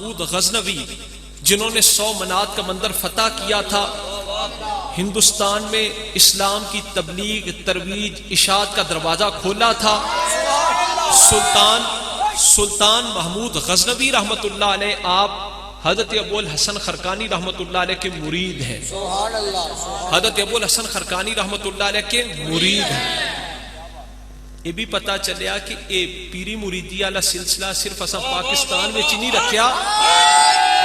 غزنوی جنہوں نے 100 منات کا مندر فتح کیا تھا، ہندوستان میں اسلام کی تبلیغ، ترویج، اشاعت کا دروازہ کھولا تھا۔ سلطان محمود غزنوی رحمت اللہ علیہ آپ حضرت ابو الحسن خرقانی رحمت اللہ علیہ کے مرید ہیں۔ حضرت ابو الحسن خرقانی رحمت اللہ علیہ کے مرید ہیں۔ یہ بھی پتا چلیا کہ اے پیری مریدی والا سلسلہ صرف اساں پاکستان میں نہیں رکھیا،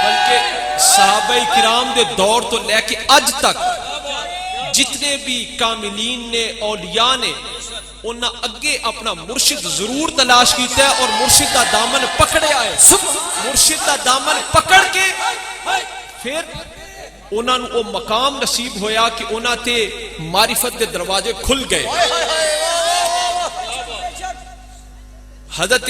بلکہ صحابہ کرام دے دور تو لے کے اج تک جتنے بھی کاملین نے، اولیاء نے، انہاں اگے اپنا مرشد ضرور تلاش کیتا ہے اور مرشد دا دامن پکڑیا ہے۔ مرشد دا دامن پکڑ کے پھر انہاں نو او مقام نصیب ہویا کہ انہاں تے معرفت دے دروازے کھل گئے۔ حضرت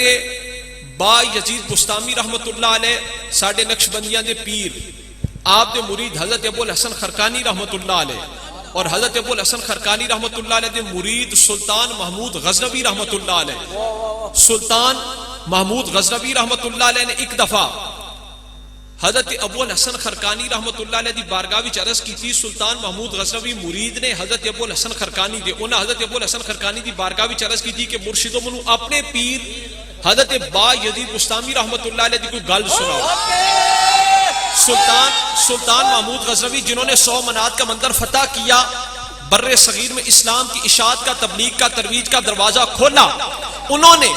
با یزید بستامی رحمت اللہ علیہ ساڑھے نقشبندیاں دے پیر، آپ دے مرید حضرت ابو الحسن خرقانی رحمت اللہ علیہ، اور حضرت ابو الحسن خرقانی رحمت اللہ علیہ دے مرید سلطان محمود غزنوی رحمت اللہ علیہ۔ سلطان محمود غزنوی رحمت اللہ علیہ نے ایک دفعہ حضرت ابو الحسن خرقانی رحمت اللہ علیہ دی بارگاہ وچ عرض کی تھی، سلطان محمود غزنوی مرید نے حضرت ابو الحسن خرقانی دے، انہاں حضرت ابو الحسن خرقانی دی بارگاہ وچ عرض کی تھی کہ مرشدو منو اپنے پیر حضرت با یزید بستامی رحمت اللہ علیہ دی کوئی گل سناؤ۔ سلطان محمود غزنوی جنہوں نے 100 منات کا مندر فتح کیا، بر صغیر میں اسلام کی اشاعت کا، تبلیغ کا، ترویج کا دروازہ کھولا، انہوں نے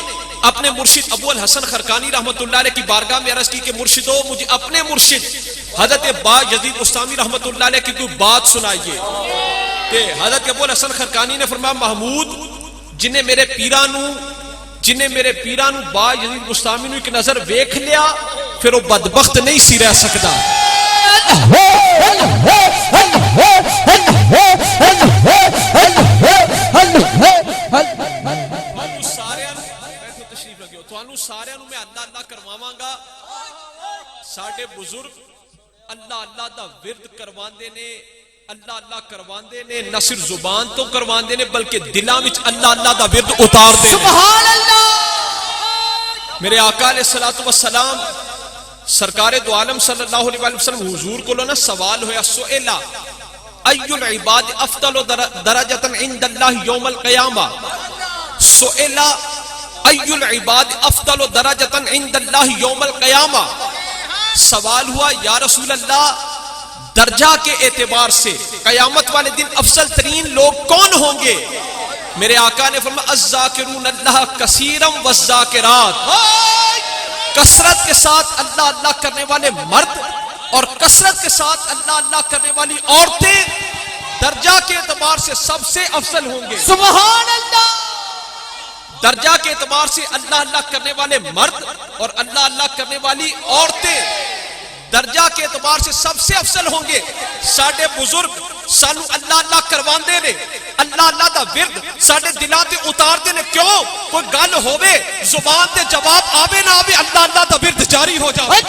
اپنے مرشد ابو الحسن خرقانی رحمت اللہ علیہ کی بارگاہ میں عرض کی کہ مرشدو مجھے اپنے مرشد حضرت با یزید بستامی رحمت اللہ علیہ کی کوئی بات سنائیے۔ کہ حضرت ابو الحسن خرقانی نے فرمایا محمود جنہیں میرے پیرانو با یزید بستامی نو ایک نظر ویکھ لیا پھر وہ بدبخت نہیں سی رہ سکتا۔ سارے میں اللہ اللہ کرواواں گا، ساڈے بزرگ اللہ اللہ دا ورد کرواندے نے، اللہ اللہ کرواندے نے، نہ صرف زبان تو کرواندے نے بلکہ دلاں وچ اللہ اللہ دا ورد اتار دے۔ سبحان اللہ۔ میرے آقا علیہ الصلوۃ والسلام سرکار دو عالم صلی اللہ علیہ وسلم حضور کو نا سوال ہویا، سئلا ای العباد افضل درجۃ عند اللہ یوم القیامہ، سئلا ای العباد افضل درجۃ عند اللہ یوم القیامہ، سوال ہوا یا رسول اللہ درجہ کے اعتبار سے قیامت والے دن افضل ترین لوگ کون ہوں گے؟ میرے آقا نے فرمایا الذاکرون اللہ کثیرا والذاکرات، کثرت کے ساتھ اللہ اللہ کرنے والے مرد اور کثرت کے ساتھ اللہ اللہ کرنے والی عورتیں درجہ کے اعتبار سے سب سے افضل ہوں گے۔ سبحان اللہ۔ درجہ کے اعتبار سے اللہ اللہ کرنے والے مرد اور اللہ اللہ کرنے والی عورتیں درجہ کے اعتبار سے سب سے افضل ہوں گے۔ ساڈے بزرگ سانو اللہ اللہ کرواندے نے، اللہ اللہ دا ورد ساڈے دلاں تے اتاردے نے، کیوں؟ کوئی گل ہووے زبان تے جواب آوے نہ آوے اللہ اللہ دا ورد جاری ہو جائے۔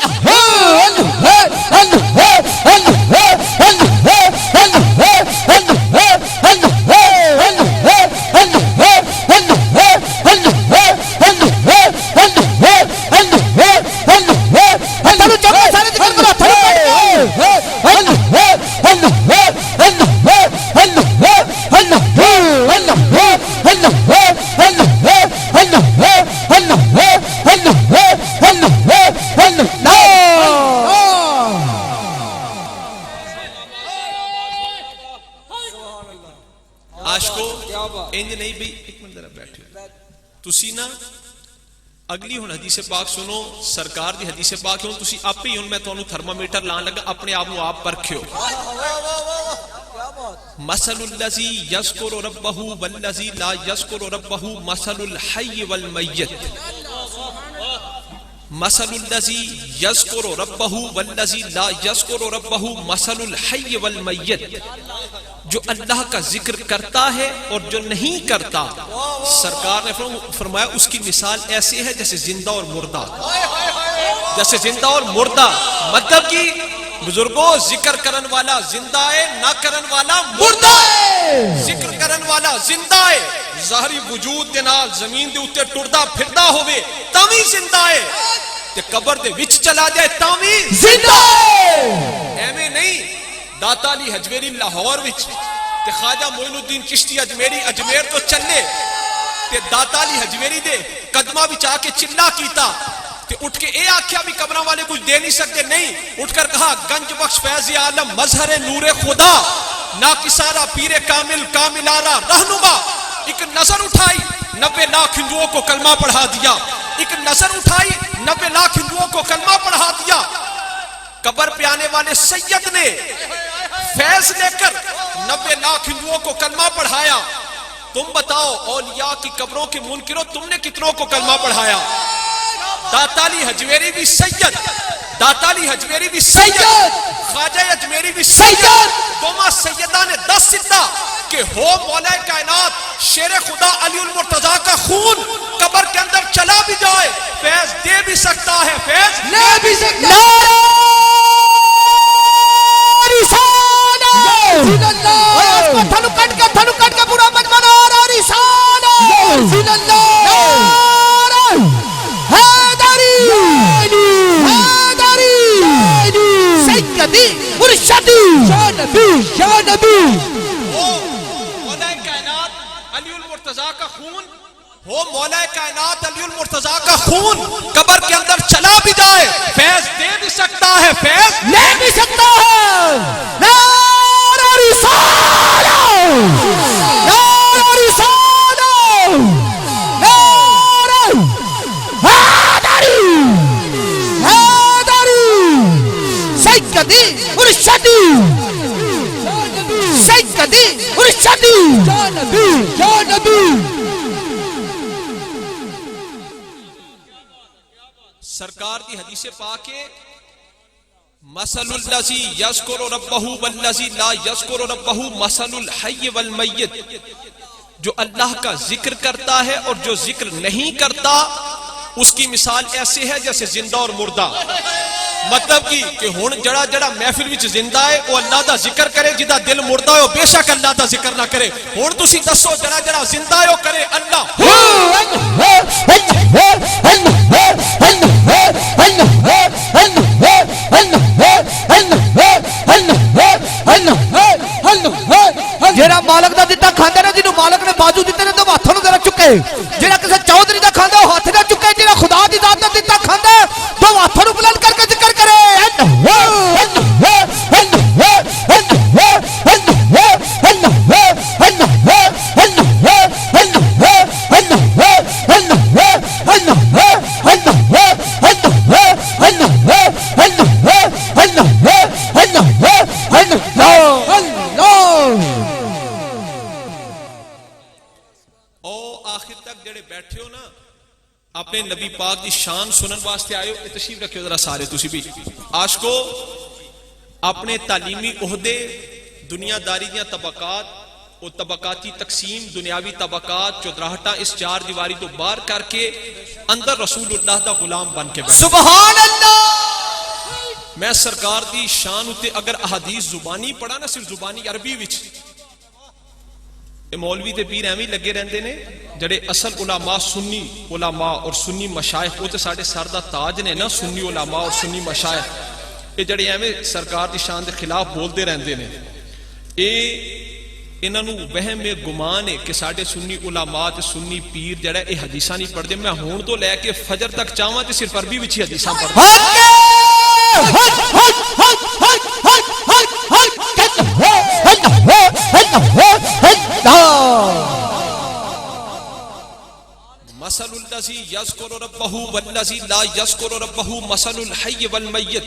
تسی نا اگلی ہن حدیث پاک سنو، سرکار دی حدیث پاک ہن تسی آپ ہی ہن میں تانوں تھرمامیٹر لان لگا، اپنے آپ نو آپ پرکھیو۔ مثل الذی یذکر ربہ والذی لا یذکر ربہ مثل الحی والمیت، مثل الذی یذکر ربہ والذی لا یذکر ربہ مثل الحی والمیت، جو اللہ کا ذکر کرتا ہے اور جو نہیں کرتا، سرکار نے فرمایا اس کی مثال ایسی ہے جیسے زندہ اور مردہ، جیسے زندہ اور مردہ، مطلب کہ بزرگوں ذکر کرن والا زندہ ہے، نہ کرن والا مردہ ہے۔ ذکر کرن والا زندہ ہے، ظاہری وجود دے نال زمین دے اوتے ٹردا پھردا ہوے تاں وی زندہ ہے، تے قبر دے وچ چلا جائے تاوی زندہ ایویں نہیں داتا علی حجویری لاہور وچ تے خواجہ معین الدین چشتی اجمیری اجمیر تو چلے تے داتا علی حجویری دے قدمہ وچ آ کے چلا کیتا تے اٹھ کے اے آکھیا بھی قبروں والے کچھ دے نہیں سکتے، نہیں اٹھ کر کہا گنج بخش فیض عالم مظہر نور خدا ناکسارا پیر کامل کاملارا رہنما، ایک نظر اٹھائی 90 لاکھ ہندوؤں کو کلمہ پڑھا دیا، ایک نظر اٹھائی 90 لاکھ ہندوؤں کو کلمہ پڑھا دیا۔ قبر پہ آنے والے سید نے فیض لے کر 90 لاکھ ہندوؤں کو کلمہ پڑھایا۔ تم بتاؤ اولیاء کی قبروں کے منکروں تم نے کتنوں کو کلمہ پڑھایا؟ داتا علی حجویری بھی سید، داتا علی حجویری بھی سید، خواجہ اجمیری بھی سید، دوما سیدہ نے 10 سدہ کہ ہو مولا کائنات شیر خدا علی المرتضیٰ کا خون قبر کے اندر چلا بھی جائے فیض دے بھی سکتا ہے، فیض لے بھی سکتا ہے۔ رسالہ اس کو تھنو کٹ کے پورا مجمع نعرہ رسالہ رسول اللہ مرشدی یا نبی یا نبی ہو مولا کائنات علی المرتضیٰ کا خون، ہو مولا کائنات علی المرتضیٰ کا خون قبر کے اندر چلا بھی جائے فیض دے بھی سکتا ہے، فیض لے بھی سکتا ہے۔ نعرہ رسالہ نعرہ رسالہ نعرہ حیدری حیدری سیدی مرشدی سیدی مرشدی یا نبی یا نبی۔ سرکار کی حدیث پاک ہے مثل الذی یذکر ربہ والذی لا یذکر ربہ مثل الحی والمیت، جو اللہ کا ذکر کرتا ہے اور جو ذکر نہیں کرتا اس کی مثال ایسے ہے جیسے زندہ اور مردہ۔ مطلب کہ ہن جڑا جڑا محفل وچ زندہ ہے وہ اللہ دا ذکر کرے، جدا دل مردہ ہے وہ بے شک اللہ دا ذکر نہ کرے۔ ہن تسی دسو جڑا جڑا زندہ ہے وہ کرے اللہ۔ جیڑا مالک دا دتا کھاندا نا، جنوں مالک نے بازو دتے نے تو ہاتھوں نوں ذرا چکے، جیڑا کسے چودھری دا کھاندا وہ ہاتھ نہ چکے، جیڑا خدا دی ذات دا دتا کھاندا تو ہاتھوں نوں بلند کر کے ذکر کرے۔ بیٹھے ہو نا اپنے نبی پاک دی شان سنن واسطے آئے ہو، تشریف رکھے ذرا سارے تسی بھی عاشقو اپنے تعلیمی عہدے دنیا داری دیاں طبقات وہ طبقاتی تقسیم دنیاوی طبقات چودراہٹاں اس چار دیواری تو باہر کر کے اندر رسول اللہ دا غلام بن کے بیٹھے۔ سبحان اللہ۔ میں سرکار دی شان اتے اگر احادیث زبانی پڑھا نا، صرف زبانی عربی وچ، مولوی تے پیر ایویں لگے رہندے نے جڑے اصل علماء سنی علماء اور سنی مشائخ وہ تے ساڈے سر دا تاج نے نا، سنی علماء اور سنی مشائخ، اے جڑے ایویں سرکار دی شان دے خلاف بولدے رہندے نے، اے انہاں نوں وہم ہے گمان ہے کہ ساڈے سنی علماء تے سنی پیر جڑا اے حدیثاں نہیں پڑھدے۔ میں ہون تو لے کے فجر تک چاہواں تے صرف عربی وچ ہی حدیثاں پڑھدا۔ مثل الذی یذکر ربہ والذی لا یذکر ربہ مثل الحی والمیت،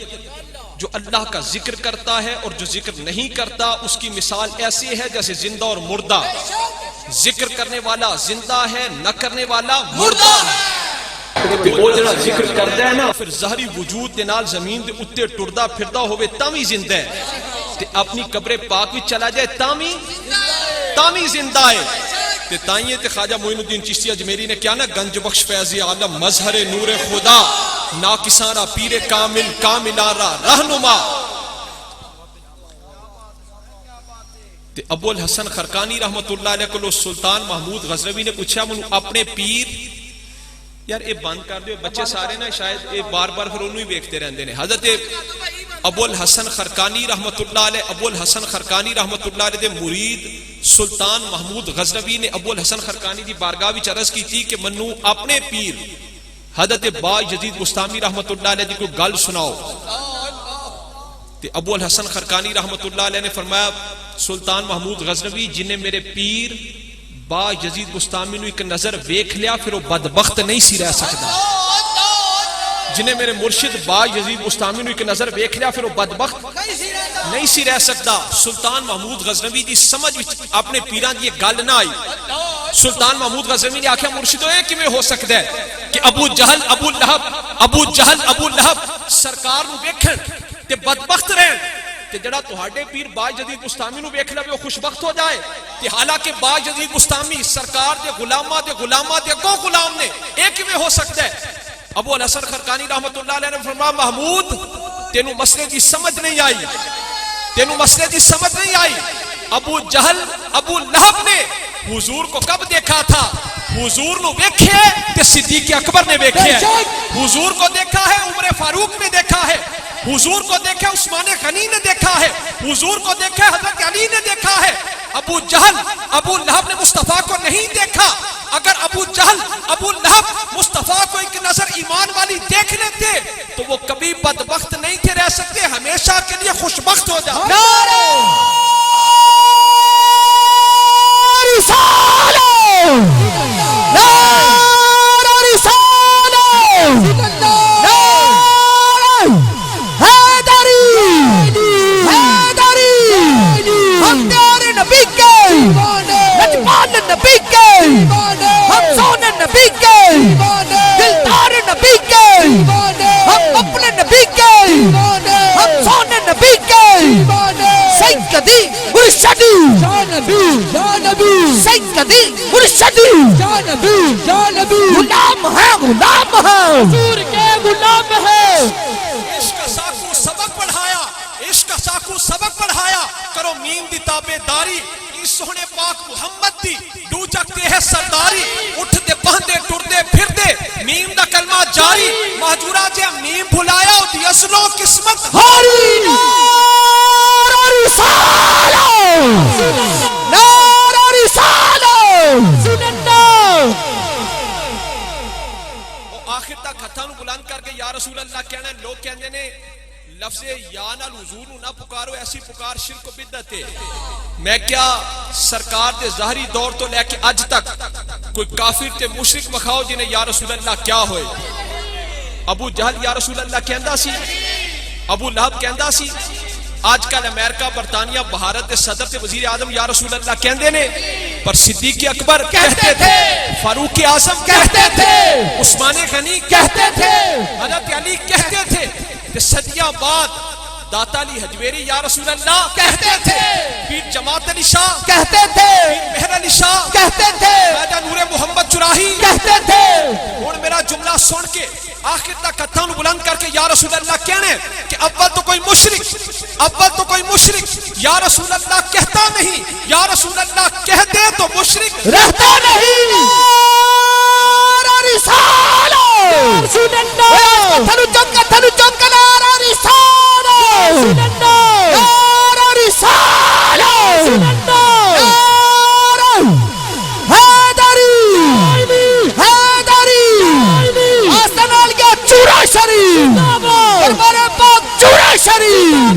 جو اللہ کا ذکر کرتا ہے اور جو ذکر نہیں کرتا اس کی مثال ایسی ہے جیسے زندہ اور مردہ۔ ذکر کرنے والا زندہ ہے، نہ کرنے والا مردہ ہے۔ وہ جڑا ذکر کرتا ہے نا پھر ظاہری وجود دے نال زمین دے اتے ٹردا پھردا ہوئے تاوی زندہ ہے، تے اپنی قبر پاک وچ چلا جائے تاوی زندہ ہے۔ تے تائیں تے خواجہ معین الدین چشتی اجمیری نے کیا نا، گنج بخش فیض عالم مظہر نور خدا ناکسارا پیر کامل کاملارا رہنما۔ تے ابو الحسن خرقانی رحمت اللہ علیہ کو سلطان محمود غزنوی نے پوچھا منو اپنے پیر یار یہ بند کر دیو بچے سارے نا شاید یہ بار بار پھر انہوں ہی ویکھتے رہندے نے. حضرت ابو الحسن خرقانی رحمت اللہ علیہ, ابو الحسن خرقانی رحمت اللہ علیہ دے مرید سلطان محمود غزنوی نے ابو الحسن خرقانی دی بارگاہ وچ عرض کی تھی کہ منو اپنے پیر حضرت با یزید بستامی رحمت اللہ علیہ دی کوئی گل سناؤ. تے ابو الحسن خرقانی رحمت اللہ علیہ نے فرمایا سلطان محمود غزنوی جنہیں میرے پیر با یزید بستامی نو ایک نظر ویکھ لیا پھر وہ بدبخت نہیں سی رہ سکتا. جنہیں میرے مرشد با یزید بستامی نو ایک نظر ویکھ لیا پھر وہ بدبخت نہیں سی رہ سکتا. سلطان محمود غزنوی دی سمجھ اپنے پیران دی گل نہ آئی. سلطان محمود غزنوی نے آکھیا مرشدو یہ کیویں ہو سکتا ہے کہ ابو جہل ابو لہب سرکار نو ویکھن تے بدبخت رہن تے جڑا تہاڈے پیر با یزید بستامی نو ویکھ لے وہ خوشبخت ہو جائے. تے حالانکہ با یزید بستامی سرکار دے غلاماں دے اگوں غلام نے, اے کیویں ہو سکتا ہے؟ ابو الحسن خرقانی رحمت اللہ علیہ نے فرمایا محمود تینوں مسئلے دی سمجھ نہیں آئی. ابو جہل ابو لہب نے حضور کو کب دیکھا تھا؟ حضور نو ویکھے تے صدیق اکبر نے ویکھے ہے. حضور کو دیکھا ہے عمر فاروق نے دیکھا ہے, حضور کو دیکھا عثمان غنی نے دیکھا ہے, حضور کو دیکھا حضرت علی نے دیکھا ہے. ابو جہل ابو لہب نے مصطفیٰ کو نہیں دیکھا. اگر ابو جہل ابو لہب مصطفیٰ کو ایک نظر ایمان والی دیکھ لیتے تو وہ کبھی بدبخت نہیں تھے رہ سکتے, ہمیشہ کے لیے خوشبخت ہو جاتے. سبق پڑھایا کرو مین دی تابے داری سونے پاک محمد دی دو جگتے ہے سرداری اٹھ دے بہندے ٹر دے پھر دے میم دا کلمہ جاری مہجورہ جے میم بھلایا دی اصلوں قسمت ہاری نار رسالہ نار رسالہ سننا. آخر تک ہتھاں نو بلند کر کے یا رسول اللہ کہنا ہے. لوگ کہندے نے لفظ یا نال حضور نو نہ پکارو, ایسی پکار شرک و بدعت ہے. میں کیا سرکار دے ظاہری دور تو لے کے اج تک کوئی کافر تے مشرک مکھاؤ جنہیں یا رسول اللہ کیا ہوئے. ابو جہل یا رسول اللہ کہندا سی, ابو لہب کہندا سی, آج کل امریکہ برطانیہ بھارت دے صدر تے وزیر اعظم یا رسول اللہ کہندے نے, پر صدیق اکبر کہتے تھے, فاروق اعظم کہتے تھے, عثمان غنی کہتے تھے, حضرت علی کہتے تھے. صدیاں بعد داتا علی حجویری یا رسول اللہ کہتے تھے, پیر جماعت علی شاہ کہتے تھے, پیر مہر علی شاہ کہتے تھے, راجہ نور محمد چراہی کہتے تھے. اور میرا جملہ سن کے آخر تک ہتھاں نو بلند کر کے یا رسول اللہ کہنے کہ اول تو کوئی مشرک یا رسول اللہ کہتا نہیں, یا رسول اللہ کہتے تو مشرک رہتا نہیں. رسالہ رسول اللہ تھنو چمکا نارا رسالہ نارا رسالہ نارا حیدری آستانال گیا چورا شریف دربار پاک چورا شریف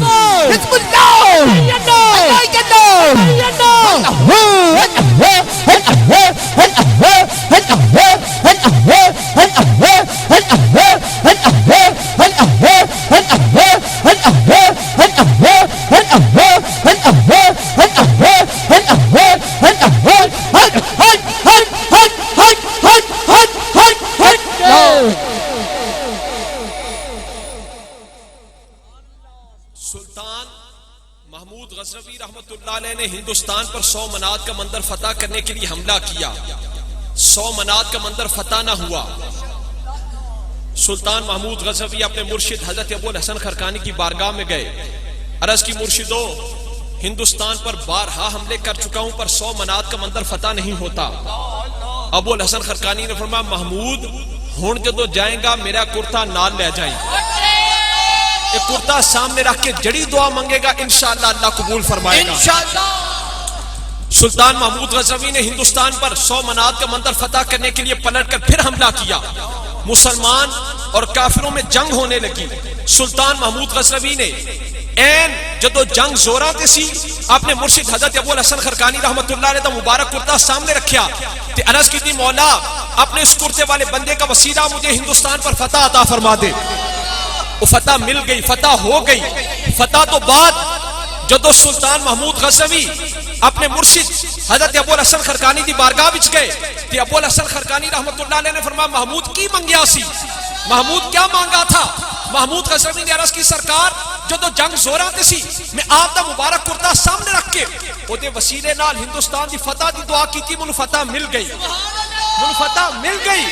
حزب اللہ سلطان محمود غزنوی رحمت اللہ علیہ نے ہندوستان پر 100 منات کا مندر فتح کرنے کے لیے حملہ کیا. 100 منات کا مندر فتح نہ ہوا. سلطان محمود غزنوی اپنے مرشد حضرت ابو الحسن خرقانی کی بارگاہ میں گئے, عرض کی مرشدو ہندوستان پر بارہا حملے کر چکا ہوں پر 100 منات کا مندر فتح نہیں ہوتا. ابو الحسن خرقانی نے فرمایا محمود ہن جدو جائے گا میرا کرتا نال لے جائیں, یہ کرتا سامنے رکھ کے جڑی دعا منگے گا انشاءاللہ اللہ قبول فرمائے گا انشاءاللہ. سلطان محمود غزنوی نے ہندوستان پر 100 منات کا مندر فتح کرنے کے لیے پلٹ کر پھر حملہ کیا, مسلمان اور کافروں میں جنگ ہونے لگی. سلطان محمود غزنوی نے این جدو جنگ زوراں تے سی اپنے مرشد حضرت ابو الحسن خرقانی رحمت اللہ علیہ دا مبارک کرتا سامنے رکھیا تے عرض کی تھی مولا اپنے اس کرتے والے بندے کا وسیلہ مجھے ہندوستان پر فتح عطا فرما دے. وہ فتح مل گئی, فتح ہو گئی. فتح تو بعد جدو سلطان محمود غزنوی اپنے مرشد حضرت ابو الحسن خرقانی دی بارگاہ وچ گئے تے ابو الحسن خرقانی رحمت اللہ علیہ نے فرمایا محمود کی منگیا سی, محمود کیا مانگا تھا؟ محمود غزنوی نے عرض کی سرکار جدو جنگ زوراں تے سی میں آپ دا مبارک کرتا سامنے رکھ کے او دے وسیلے نال ہندوستان دی فتح دی دعا کیتی, مینوں فتح مل گئی, مینوں فتح مل گئی.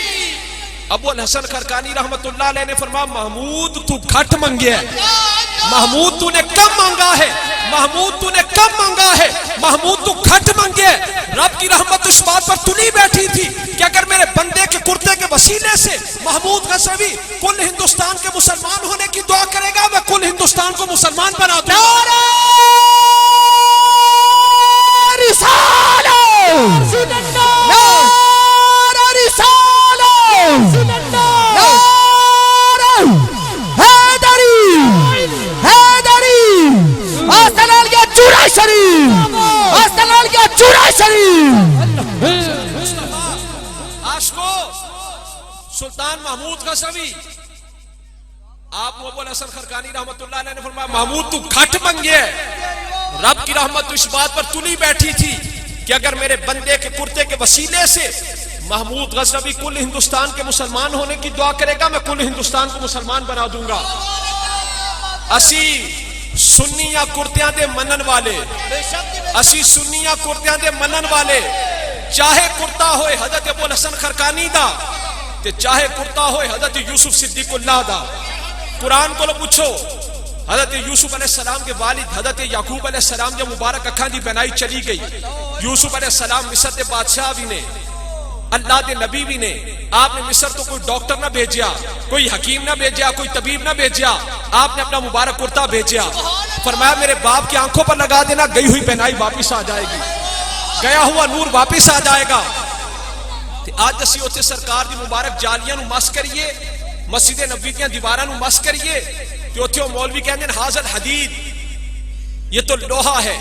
ابو الحسن خرقانی رحمت اللہ علیہ نے فرمایا محمود تو گھٹ منگیا ہے, محمود تو نے کم مانگا ہے, محمود تو نے کم مانگا ہے, محمود تو گھٹ منگے. رب کی رحمت اس بات پر تلی بیٹھی تھی کہ اگر میرے بندے کے کرتے کے وسیلے سے محمود غزنوی کل ہندوستان کے مسلمان ہونے کی دعا کرے گا میں کل ہندوستان کو مسلمان بنا دوں گا. سلطان محمود غزنوی آپ ابو الحسن خرقانی رحمت اللہ علیہ نے فرمایا محمود تو گھٹ منگے. رب کی رحمت اس بات پر تلی بیٹھی تھی کہ اگر میرے بندے کے کرتے کے وسیلے سے محمود غزنوی کل ہندوستان کے مسلمان ہونے کی دعا کرے گا میں کل ہندوستان کو مسلمان بنا دوں گا. اسی سنیاں کرتیاں دے منن والے, اسی سنیاں کرتیاں دے منن والے, چاہے کرتا ہوئے حضرت ابو الحسن خرقانی دا تے چاہے کرتا ہوئے حضرت یوسف صدیق اللہ دا. قرآن کو لو پوچھو حضرت یوسف علیہ السلام کے والد حضرت یعقوب علیہ السلام جب مبارک اکھاں دی بنائی چلی گئی, یوسف علیہ السلام مصر دے بادشاہ بھی نے, اللہ دے نبی بھی نے, آپ نے مصر تو کوئی ڈاکٹر نہ بھیجیا, کوئی حکیم نہ بھیجیا, کوئی طبیب نہ بھیجیا, آپ نے اپنا مبارک کرتا بھیجیا. فرمایا میرے باپ کی آنکھوں پر لگا دینا, گئی ہوئی پہنائی واپس آ جائے گی, گیا ہوا نور واپس آ جائے گا. آج اسی اوتے سرکار دی مبارک جالیاں نو مس کریے, مسجد نبوی دیاں دیواراں نو مس کریے تے اوتھے او مولوی کہندے ہیں حاضر حدید, یہ تو لوہا ہے,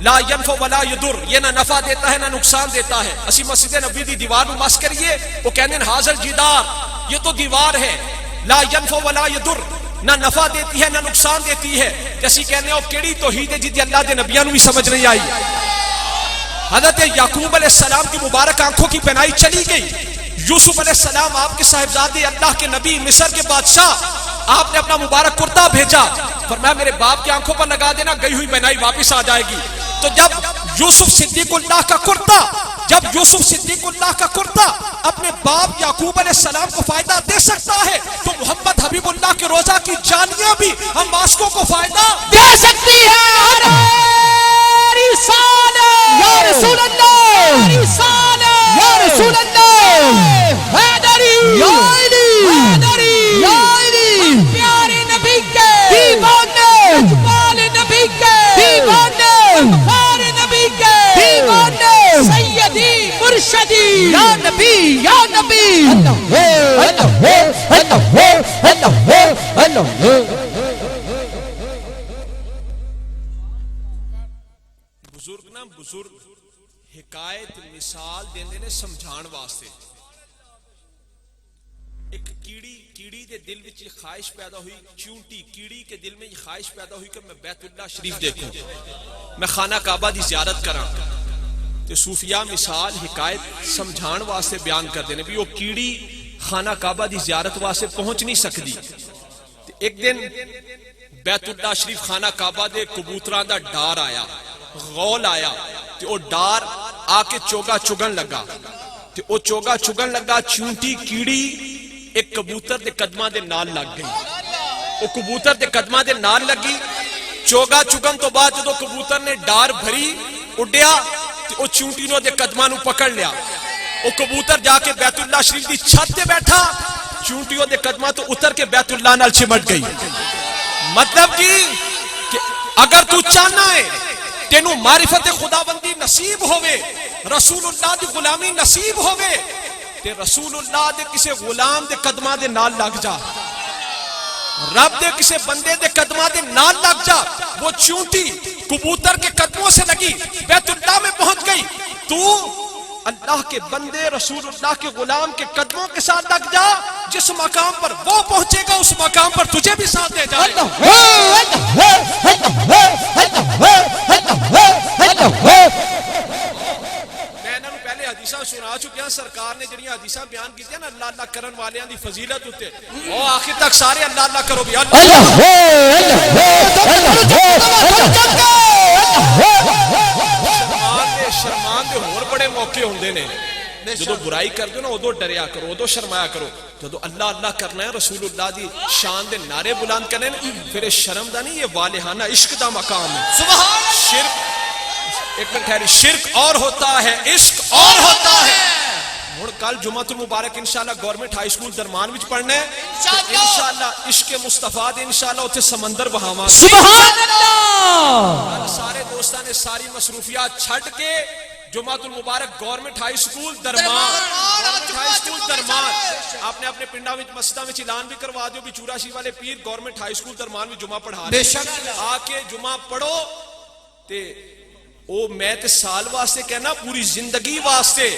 لا ينفع ولا يضر, یہ نہ نفع دیتا ہے نہ نقصان دیتا ہے. اسی مسجد نبوی دی دیوار نو مس کریے, وہ کہندے ہیں حاضر جدار, یہ تو دیوار ہے, لا ينفع ولا يضر, نہ نفع دیتی ہے نہ نقصان دیتی ہے. جیسی کہنے او کیڑی توحید ہے جدی اللہ دے نبیاں نو بھی سمجھ نہیں آئی. حضرت یعقوب علیہ السلام کی مبارک آنکھوں کی پہنائی چلی گئی, یوسف علیہ السلام آپ کے صاحبزادے اللہ کے نبی مصر کے بادشاہ, آپ نے اپنا مبارک کرتا بھیجا, فرمایا میرے باپ کی آنکھوں پر لگا دینا, گئی ہوئی پہنائی واپس آ جائے گی. تو جب یوسف صدیق اللہ کا کرتا, جب یوسف صدیق اللہ کا کرتا اپنے باپ یعقوب علیہ السلام کو فائدہ دے سکتا ہے تو محمد حبیب اللہ کے روزہ کی جالیاں بھی ہم واسکوں کو فائدہ دے سکتی ہے. یا رسول اللہ, یا رسول اللہ, حیدری, یا علی, حیدری, یا علی, پیارے نبی کے دیوانے, اقبال نبی کے دیوانے, اقبال نبی کے دیوانے, سیدی مرشدی یا نبی, یا نبی. بزرگ نا بزرگ حکایت مثال دیندے نے سمجھان واسطے. ایک کیڑی دے دل وچ یہ خواہش پیدا ہوئی, چونٹی کیڑی کے دل میں یہ خواہش پیدا ہوئی کہ میں بیت اللہ شریف دیکھوں, میں خانہ کعبہ دی زیارت کراں. تے صوفیاء مثال حکایت سمجھان واسطے بیان کردے نے بھی وہ کیڑی خانہ کعبہ دی زیارت واسطے پہنچ نہیں سکدی. تے ایک دن بیت اللہ شریف خانہ کعبہ دے کبوتراں دا ڈار آیا, غول آیا, تے او ڈار آ کے چوگا چگن لگا, تے او چوگا چگن لگا, چونٹی کیڑی ایک کبوتر دے قدماں دے نال لگ گئی, او کبوتر دے قدماں دے نال لگی. چوگا چگن تو بعد جدو کبوتر نے ڈار بھری اڈیا تے او چونٹی نو دے قدماں نو پکڑ لیا. او کبوتر جا کے بیت اللہ شریف دی چھت تے بیٹھا چونٹیوں دے قدماں تو اتر کے بیت اللہ نال چمٹ گئی. مطلب کہ اگر تو چاہنا ہے تینوں معرفت خداوندی نصیب ہوئے, رسول اللہ دی غلامی نصیب ہوئے, تے رسول اللہ دے کسے غلام دے قدماں دے نال لگ جا, رب دے کسے بندے دے قدماں دے نال لگ جا. وہ چونٹی کبوتر کے قدموں سے لگی, بیت اللہ میں پہنچ گئی, تو اللہ کے بندے رسول اللہ کے غلام کے قدموں کے ساتھ لگ جا. جس مقام پر وہ پہنچے گا اس مقام پر تجھے بھی ساتھ لے جائے گا. پہلے حدیثاں سنا چکے ہیں, سرکار نے جڑیاں حدیثاں بیان کی ہیں نا اللہ اللہ کرن والیاں دی فضیلت ہوتے, او آخر تک سارے اللہ اللہ کرو بھی. شرمان دے ہور بڑے موقع ہوندے نے, جدو برائی کر دو نا ادو ڈریا کرو, ادو شرمایا کرو. جدو اللہ اللہ کرنا ہے, رسول اللہ دی شان دے نعرے بلند کرنے, پھر شرم دا نہیں, یہ والہانہ عشق دا مقام ہے. سبحان شرک ایک منٹ ٹھہری, شرک اور ہوتا ہے, عشق اور ہوتا ہے. ہن کل جمعۃ المبارک انشاءاللہ گورنمنٹ ہائی سکول درمان وچ پڑھنا ہے, انشاءاللہ عشق مصطفیٰ دے انشاءاللہ اوتھے سمندر بہاواں. سبحان اللہ. سارے دوستاں نے ساری مصروفیات چھڈ کے جمعۃ المبارک government high school Darman, government high school Darman. آپ نے اپنے پنڈاں وچ مسجداں وچ اعلان بھی کروا دیو بھی چوراسی والے پیر گورنمنٹ ہائی سکول درمان وچ جمعہ پڑھا رہے ہیں, آ کے جمعہ پڑھو. تے او میں تے سال واسطے کہنا, پوری زندگی واسطے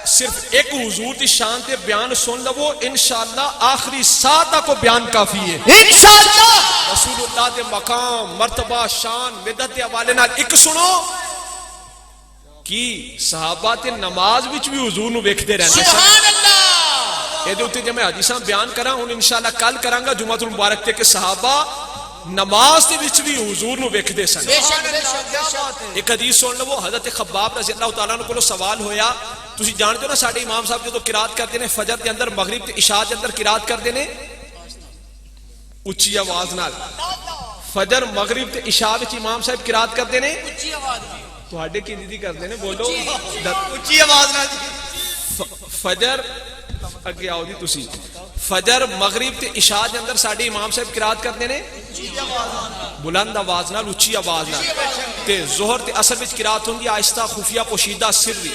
صرف ایک حضور دی شان تے بیان سن لو, انشاءاللہ آخری ساعت تک کو بیان کافی ہے انشاءاللہ. رسول اللہ دے مقام, مرتبہ, شان, مدت دے حوالے نال ایک سنو کی صحابہ تے نماز وچ بھی حضور نو ویکھدے رہندے. سبحان اللہ. اے دے اوتے جے میں حدیثاں بیان کراں ہن انشاءاللہ کل کراں گا جمعۃ المبارک تے کہ صحابہ نماز دے وچ بھی حضور نو ویکھدے سن. ایک حدیث سن لو, حضرت خباب رضی اللہ تعالیٰ عنہ کو سوال ہویا, تسی جانتے ہو نا ساڈے امام صاحب جدوں قرات کردے نے فجر دے اندر, مغرب تے عشاء دے اندر قرات کردے نے اونچی آواز نال. فجر مغرب تے عشاء وچ امام صاحب قرات کردے نے اونچی آواز نال. تواڈے کی دیدی کردے نے بولو اونچی آواز نال. فجر اگے آؤ جی تسی, فجر مغرب تے عشاء دے اندر ساڈے امام صاحب قرات کردے نے بلند آواز نال, اونچی آواز نال. تے ظہر تے عصر وچ قرات ہوندی آہستہ خفیہ پوشیدہ سری.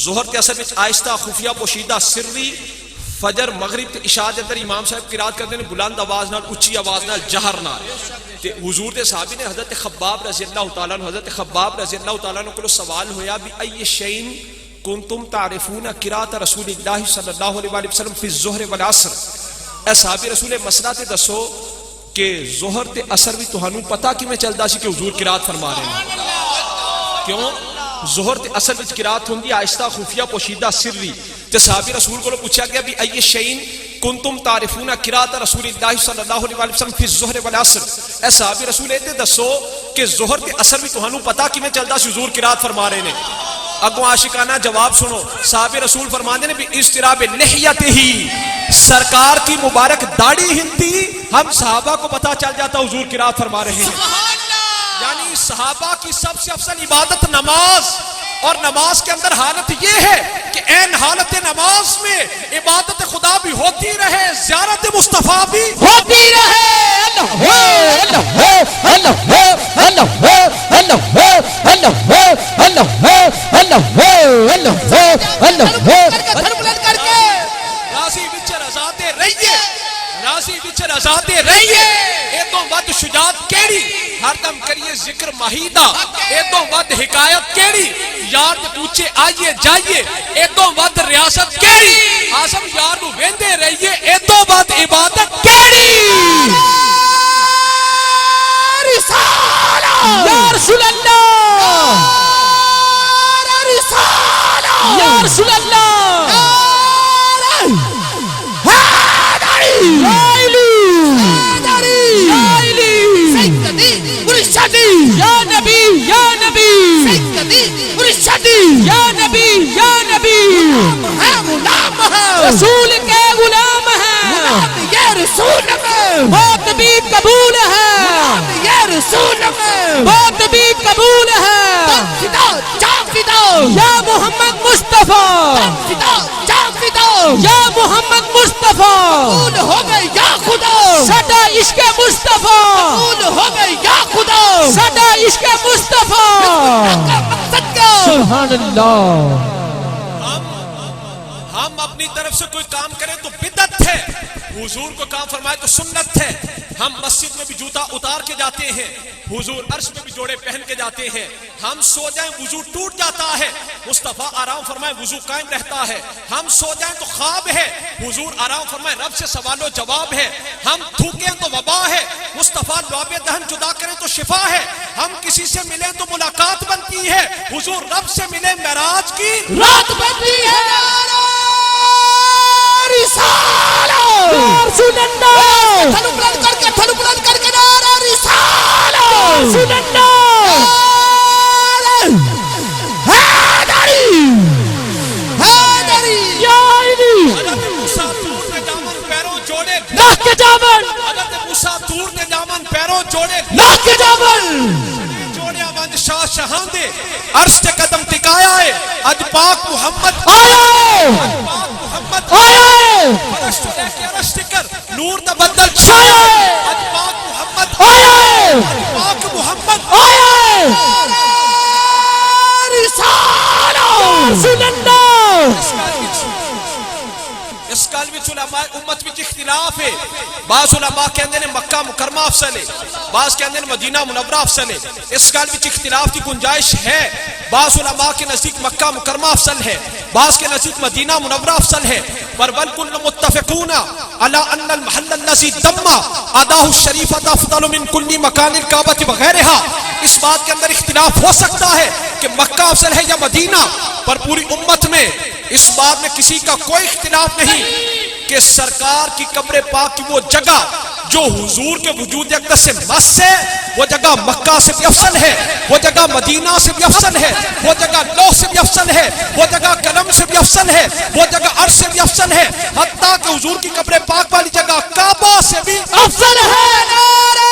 ظہر تے عصر وچ آہستہ خفیہ پوشیدہ سری. فجر مغرب تے عشاء دے اندر امام صاحب قرات کردے نے بلند آواز نال, اونچی آواز نال, جہر نال. تے حضور دے صحابی نے حضرت خباب رضی اللہ تعالیٰ عنہ, حضرت خباب رضی اللہ تعالیٰ عنہ کو سوال ہویا بھی ای شیء کنتم تعرفون قرات رسول اللہ صلی اللہ علیہ وسلم فی الظہر والعصر. اے صحابی رسول مسئلہ تے دسو کہ ظہر تے عصر بھی تہانوں پتہ کیویں چلدا سی کہ حضور قرات فرما رہے ہیں؟ کیوں؟ ظہر تے عصر وچ قرات ہوندی آہستہ خفیہ پوشیدہ سری. تے صحابی رسول کو پوچھا گیا بھی ای شیء کنتم تعرفون قرات رسول اللہ صلی اللہ علیہ وسلم فی الظہر والعصر. اے صحابی رسول تے دسو کہ ظہر تے عصر بھی تہانوں پتہ کیویں چلدا سی حضور قرات فرما رہے ہیں؟ اگوں عاشقانہ جواب سنو, صحابی رسول فرماتے ہیں بھی استراب لحیت ہی, سرکار کی مبارک داڑھی ہلتی, ہم صحابہ کو پتہ چل جاتا حضور قرات فرما رہے ہیں. یعنی صحابہ کی سب سے افضل عبادت نماز, اور نماز کے اندر حالت یہ ہے کہ این حالت نماز میں عبادت خدا بھی ہوتی رہے, زیارت مصطفیٰ بھی ہوتی رہے. راضی وچ رضاتے رہیے, راضی وچ رضاتے رہیے. ایدوں ود شجاعت کیڑی, ہر دم کریے ذکر مہیدہ. ایدوں ود حکایت کیڑی, یار دے پوچھے آئیے جائیے. ایدوں ود ریاست کیڑی, آزم یار نو ویندے رہیے. ایدوں ود عبادت کیڑی. یا رسول اللہ, یا رسول اللہ, یا نبی, یا نبی, یا نبی, یا نبی, رسول کے غلام ہیں, بات بھی قبول ہے, بات بھی قبول ہے. یا محمد مصطفیٰ یا محمد مصطفیٰ قبول ہو گئے یا خدا ساڈا عشق مصطفیٰ قبول ہو گئے یا خدا ساڈا عشق مصطفیٰ سبحان اللہ. ہم اپنی طرف سے کوئی کام کریں تو بدعت ہے، حضور کو کام فرمائے تو سنت ہے. ہم مسجد میں بھی جوتا اتار کے جاتے ہیں، حضور عرش میں بھی جوڑے پہن کے جاتے ہیں. ہم سو جائیں وضو ٹوٹ جاتا ہے، مصطفیٰ آرام فرمائے وضو قائم رہتا ہے. ہم سو جائیں تو خواب ہے، حضور آرام فرمائے رب سے سوال و جواب ہے. ہم تھوکیں تو وبا ہے، مصطفیٰ لعاب دہن جدا کریں تو شفا ہے. ہم کسی سے ملیں تو ملاقات بنتی ہے، حضور رب سے ملیں معراج کی رات بنتی ہے. رسول اللہ تھلو بلند کر کے نعرہ رسالہ رسول اللہ حیدری حیدری یا علی. حضرت موسیٰ طور نے دامن پیروں جوڑے لاہ کے جامن حضرت موسیٰ طور نے دامن پیروں جوڑے لاہ کے جامن جوڑے آوانج شاہ شہاں دے عرش تے قدم ٹکایا ہے. اج پاک محمد آیا پاک محمد آیا فرش تو لے کے عرش ٹکر نور دا بدل چھایا اج پاک محمد آیا پاک محمد آیا رسالہ رسول اللہ. اس گل وچ علماء امت وچ اختلاف ہے. بعض علماء کہندے نے مکہ مکرمہ افضل ہے، بعض کہندے نے مدینہ منورہ افضل ہے. اس گل وچ اختلاف کی گنجائش ہے. بعض علماء کے نزدیک مکہ مکرمہ افضل ہے، بعض کے نزدیک مدینہ منورہ افضل ہے. پر والکل متفقون علی ان المحل الذی تم اداہ الشریفۃ افضل من کل مکان الکعبۃ وغیرہ. اس بات کے اندر اختلاف ہو سکتا ہے کہ مکہ افضل ہے یا مدینہ، پر پوری امت میں اس بات میں کسی کا کوئی اختلاف نہیں کہ سرکار کی قبر پاک کی وہ جگہ جو حضور کے وجود اقدس سے مس ہے، وہ جگہ مکہ سے بھی افضل ہے، وہ جگہ مدینہ سے بھی افضل ہے، وہ جگہ لوح سے بھی افضل ہے، وہ جگہ قلم سے بھی افضل ہے، وہ جگہ عرش سے بھی افضل ہے، حتیٰ کہ حضور کی قبر پاک والی جگہ کعبہ سے بھی افضل ہے. نعرہ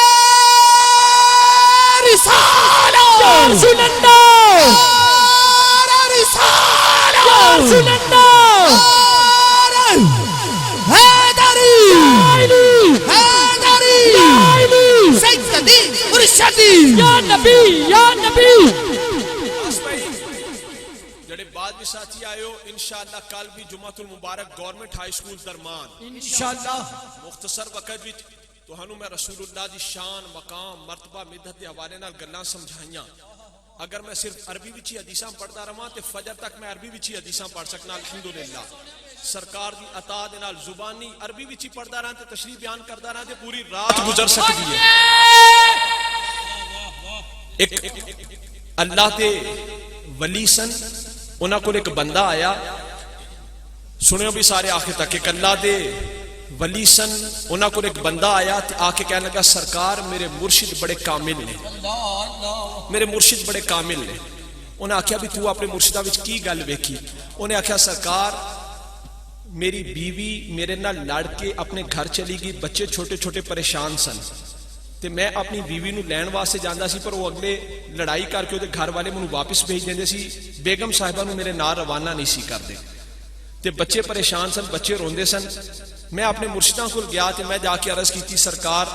رسالہ رسول اللہ نعرہ رسالہ رسول اللہ حیدری حیدری سیدی مرشدی یا نبی یا نبی. جڑے بعد بھی ساتھی آئے ہو انشاءاللہ کل بھی جمعۃ المبارک گورنمنٹ ہائی سکول درمان انشاءاللہ مختصر وقت وچ تہانوں میں رسول اللہ دی شان مقام مرتبہ مدحت دے حوالے نال گلاں سمجھائیاں. اگر میں صرف عربی وچ ہی حدیثاں پڑھدا رہواں تے فجر تک میں عربی وچ ہی حدیثاں پڑھ سکنا الحمدللہ. سرکار دی عطا دے نال زبانی عربی وچ ہی پڑھدا رہاں تے تشریح بیان کردا رہاں تے پوری رات گزر سکدی ہے. ایک اللہ دے ولی سن، انہاں کول ایک بندہ آیا، سنو بھی سارے آخر تک. ایک اللہ دے ولی سن، انہاں کول ایک بندہ آیا تے آ کے کہنے لگا سرکار میرے مرشد بڑے کامل نے، میرے مرشد بڑے کامل نے. انہیں آخیا بھی تو اپنے مرشدہ وچ کی گل ویکھی؟ انہیں آخیا سرکار میری بیوی میرے نال لڑ کے اپنے گھر چلی گئی، بچے چھوٹے چھوٹے پریشان سن تے میں اپنی بیوی نو لین واسطے جاندا سی، پر وہ اگلے لڑائی کر کے وہ گھر والے مینوں واپس بھیج دیندے سی، بیگم صاحبہ نو میرے نال روانہ نہیں سی کردے تے بچے پریشان سن، بچے روندے سن. میں اپنے مرشداں کول گیا تے میں جا کے عرض کیتی سرکار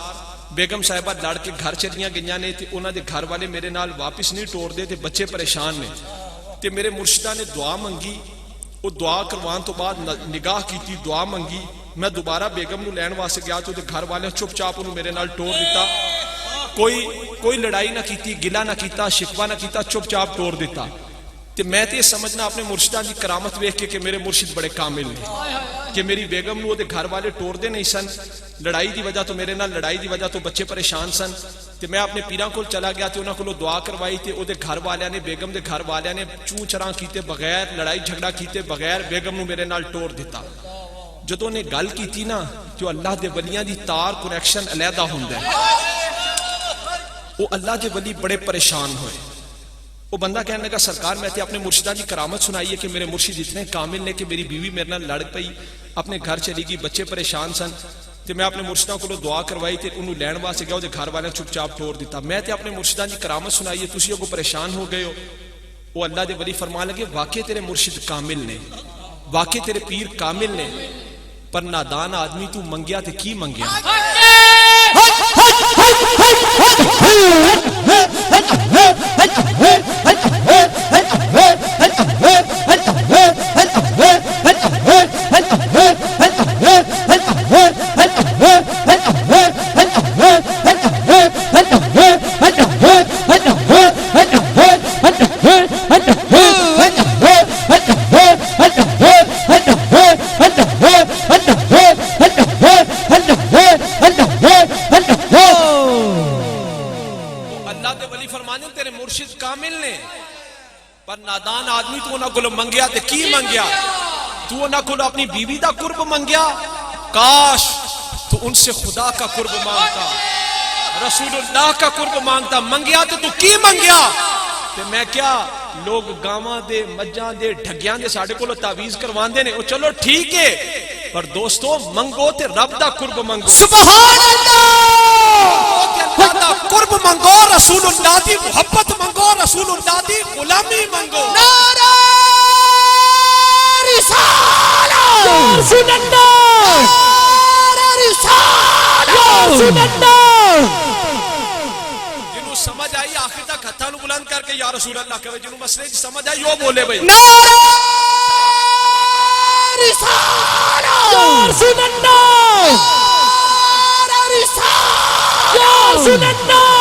بیگم صاحبہ لڑ کے گھر چلیاں گئیاں نے تے انہاں دے گھر والے میرے نال واپس نہیں ٹور دے تے بچے پریشان نے. تے میرے مرشدہ نے دعا منگی، وہ دعا کروان تو بعد نگاہ کیتی، دعا منگی. میں دوبارہ بیگم نو لین واسطے گیا تو گھر والے چپ چاپ انہوں میرے نال ٹور دیتا، کوئی لڑائی نہ کیتی، گلہ نہ کیتا، شکوہ نہ کیتا، چپ چاپ ٹور دیتا. تے میں تے سمجھنا اپنے مرشدہ دی کرامت ویکھ کے کہ میرے مرشد بڑے کامل نے کہ میری بیگم نو دے گھر والے ٹور دے نہیں سن، لڑائی دی وجہ تو میرے نال لڑائی دی وجہ تو بچے پریشان سن. تے میں اپنے پیراں کول چلا گیا تے انہاں کولوں دعا کروائی تے او دے گھر والے نے، بیگم دے گھر والے نے چوں چراں کیتے بغیر، لڑائی جھگڑا کیتے بغیر بیگم نو میرے نال ٹور دیتا. جدوں نے گل کیتی نا جو اللہ دے ولیاں دی تار کنیکشن علیحدہ ہوندا ہے، وہ اللہ دے ولی بڑے پریشان ہوئے. وہ بندہ کہنے لگا سرکار میں تے اپنے مرشدہ دی کرامت سنائی ہے کہ میرے مرشد اتنے کامل نے کہ میری بیوی میرے نال لڑ پئی، اپنے گھر چلی گئی، بچے پریشان سن تے میں اپنے مرشدہ کو دعا کروائی تے انہوں لین واسطے گیا، وہ گھر والے چپ چاپ ٹور دیتا. میں تے اپنے مرشدہ دی کرامت سنائی ہے، تسی اگوں پریشان ہو گئے ہو. وہ اللہ دے ولی فرمان لگے واقعی تیرے مرشد کامل نے، واقعی تیرے پیر کامل نے، پر نادان آدمی تو منگیا تے کی منگیا؟ نادان آدمی تو انہاں کولو منگیا تے کی منگیا؟ تو انہاں کولو اپنی بیوی دا قرب منگیا؟ کاش تو ان سے خدا کا قرب مانگتا، رسول اللہ کا قرب مانگتا، منگیا تو کی منگیا؟ تے میں کیا لوگ گاواں دے مجھاں دے ڈھگیاں دے ساڈے کولو تعویذ کروان دے نے، او چلو ٹھیک ہے، پر دوستو منگو تے رب دا قرب منگو، سبحان اللہ دا قرب منگو، رسول اللہ دی محبت منگو، رسول اللہ دی غلامی منگو۔ نعرہ رسالہ یا رسول اللہ، نعرہ رسالہ یا رسول اللہ۔ جنہوں سمجھ آئی آخر تک ہتھاں نو بلند کر کے یا رسول اللہ کہے، جنہوں مسئلے کی سمجھ آئی وہ بولے بھئی نعرہ رسالہ یا رسول اللہ، نعرہ رسالہ یا رسول اللہ،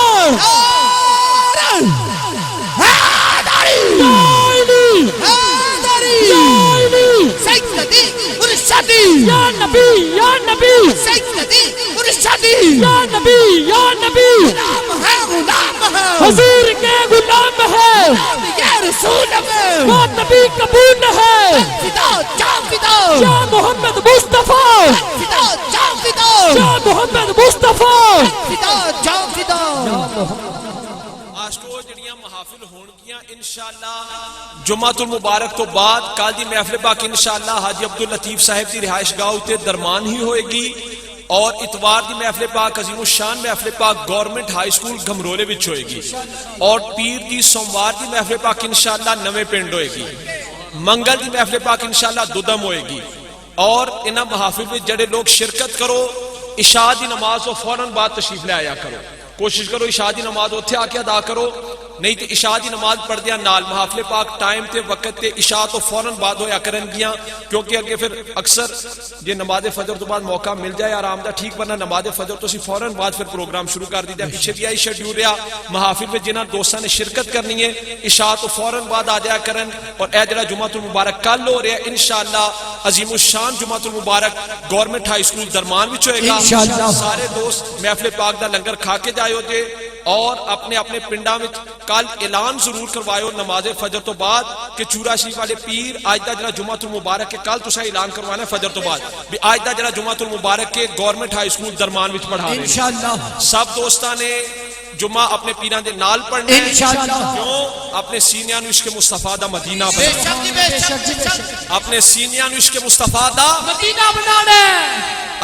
یا نبی یا نبی سیدی مرشدی یا نبی یا نبی، غلام ہے غلام ہے حضور کے غلام ہے، یا رسول ہے وہ نبی قبول ہے، فدا جا فدا یا محمد مصطفیٰ، فدا جا فدا یا محمد مصطفیٰ، فدا جا فدا یا محمد۔ آج کو جڑیاں محافل ہون گیاں انشاءاللہ جمعۃ المبارک تو بعد کل دی محفل پاک انشاءاللہ حاجی عبداللطیف صاحب دی رہائش گاہ تے درمان ہی ہوئے گی، اور اتوار دی محفل پاک عظیم الشان محفل پاک گورنمنٹ ہائی سکول گھمرولے وچ ہوئے گی، اور پیر دی سوموار دی محفل پاک انشاءاللہ نویں پنڈ ہوئے گی، منگل دی محفل پاک انشاءاللہ دودم ہوئے گی، اور انہاں محافل وچ جڑے لوگ شرکت کرو عشاء دی نماز تو فوراً بعد تشریف لے آیا کرو، کوشش کرو عشاء دی نماز اتھے آ کے ادا کرو، نہیں تے عشاء دی نماز پڑھ دیا نال محافل پاک ٹائم تے وقت تے عشاء تو فوراً بعد ہویا کرن گیاں، کیونکہ اگے پھر اکثر یہ نماز فجر تو بعد موقع مل جائے آرام دا ٹھیک، ورنہ نماز فجر تو سی فوراً بعد پھر پروگرام شروع کر دیتا ہے، پیچھے دیا ہی شیڈیول رہا محافل میں جنہاں دوستاں نے شرکت کرنی ہے عشاء تو فوراً بعد آ جایا کرن، اور اے جڑا جمعۃ المبارک کل ہو رہا ہے انشاءاللہ عظیم الشان جمعۃ المبارک گورنمنٹ ہائی سکول درمان وچ ہوئے گا، سارے دوست محفل پاک دا لنگر کھا کے جائے ہوتے، اور اپنے اپنے پنڈاں وچ کل اعلان ضرور کروائے نماز فجر تو بعد کہ چورا شریف والے پیر آج دا جڑا جمعۃ المبارک کے کل تسا اعلان کروانا ہے فجر تو بعد بھی آج دا جڑا جمعۃ المبارک کے گورنمنٹ ہائی سکول درمان وچ پڑھا رہے ہیں انشاءاللہ۔ سب دوستاں نے جمعہ اپنے پیران دے نال پڑھنا ہے انشاءاللہ، کیوں اپنے سینیاں نو عشق مصطفیٰ دا مدینہ بنانا، اپنے سینیاں نو عشق مصطفیٰ دا مدینہ بنانا،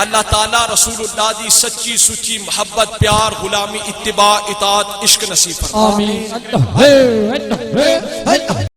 اللہ تعالیٰ رسول اللہ دی سچی سچی محبت پیار غلامی اتباع اطاعت عشق نصیب فرمائے، آمین۔